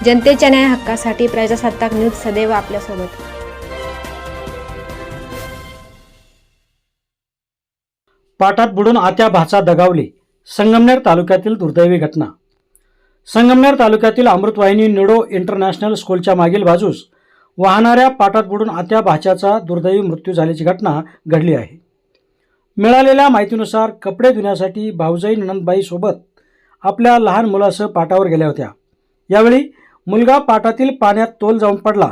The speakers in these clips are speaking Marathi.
जनतेच्या न्याय हक्कासाठी प्रजासत्ताक न्यूज सदैव आपल्यासोबत। पाटात बुडून आत्या भाचा दगावले। संगमनेर तालुक्यातील दुर्दैवी घटना। संगमनेर तालुक्यातील अमृतवाहिनी निडो इंटरनॅशनल स्कूलच्या मागील बाजूस वाहणाऱ्या पाटात बुडून आत्या भाच्याचा दुर्दैवी मृत्यू झाल्याची घटना घडली आहे। मिळालेल्या माहितीनुसार कपडे धुण्यासाठी भाऊजाई नंदबाई सोबत आपल्या लहान मुलासह पाटावर गेल्या होत्या। यावेळी मुलगा पाटातील पाण्यात तोल जाऊन पडला।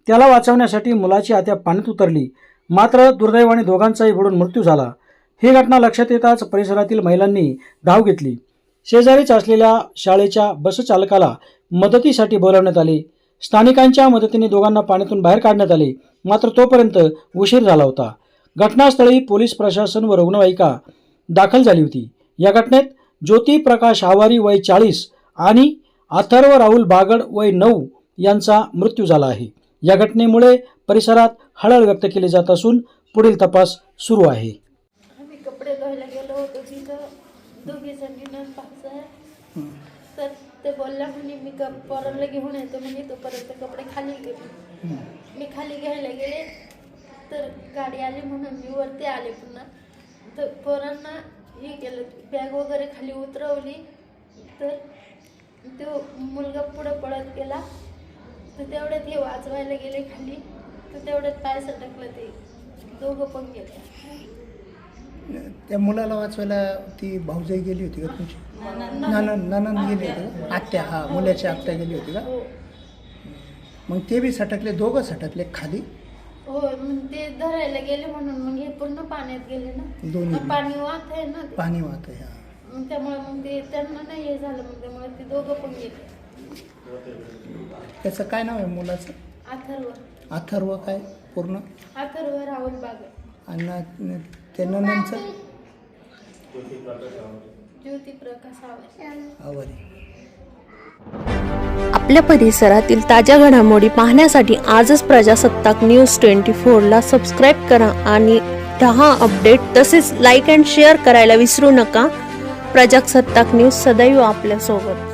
त्याला वाचवण्यासाठी मुलाची आत्या पाण्यात उतरली, मात्र दुर्दैवाने दोघांचाही बुडून मृत्यू झाला। ही घटना लक्षात येताच परिसरातील महिलांनी धाव घेतली। शेजारीच असलेल्या शाळेच्या बस चालकाला मदतीसाठी बोलावण्यात आले। स्थानिकांच्या मदतीने दोघांना पाण्यातून बाहेर काढण्यात आले, मात्र तोपर्यंत उशीर झाला होता। घटनास्थळी पोलीस प्रशासन व रुग्णवाहिका दाखल झाली होती। या घटनेत ज्योती प्रकाश आवारी वय 40 आणि अथर्व राहुल बागड वय 9 यांचा मृत्यू झाला आहे। या घटनेमुळे परिसरात हळहळ व्यक्त केली जात असून पुढील तपास सुरू आहे। आम्ही कपडे धुवायला गेलो होतो, तिथं दोघी जणी तर ते बोलल्या म्हणे मी पोरांना घेऊन येतो म्हणे, तोपर्यंत कपडे खाली गेले। मी खाली घ्यायला गेले तर गाडी आली म्हणून मी वरती आले पुन्हा। तर पोरांना हे केलं, बॅग वगैरे खाली उतरवली तर तो मुलगा पुढे पळत गेला। तर तेवढ्यात हे वाचवायला गेले खाली, तर तेवढ्यात पाय सटकलं, ते दोघं पण गेले। त्या मुलाला वाचवायला ती भाऊजाई गेली होती का तुमची? ननंद गेली होती का? आत्या, हा मुलाची आत्या गेली होती का? मग ते बी सटकले, दोघं सटकले खाली? हो, मग ते धरायला गेले म्हणून मग हे पूर्ण पाण्यात गेले ना, दोन्ही पाणी वाहत आहे ना, पाणी वाहत आहे। मग त्यामुळे मग ते त्यांना नाही हे झालं, मग त्यामुळे ते दोघं पण गेले। त्याचं काय नाव आहे मुलाचं? अथर्व। अथर्व काय पूर्ण? अथर्व राहुल बागड। आणि त्या नंदचं? ज्योती प्रकाश आवारी। आपल्या परिसरातील ताज्या घडामोडी पाहण्यासाठी आजच प्रजासत्ताक न्यूज 24 ला सबस्क्राईब करा आणि रहा अपडेट। तसेच लाईक अँड शेअर करायला विसरू नका। प्रजासत्ताक न्यूज सदैव आपल्यासोबत।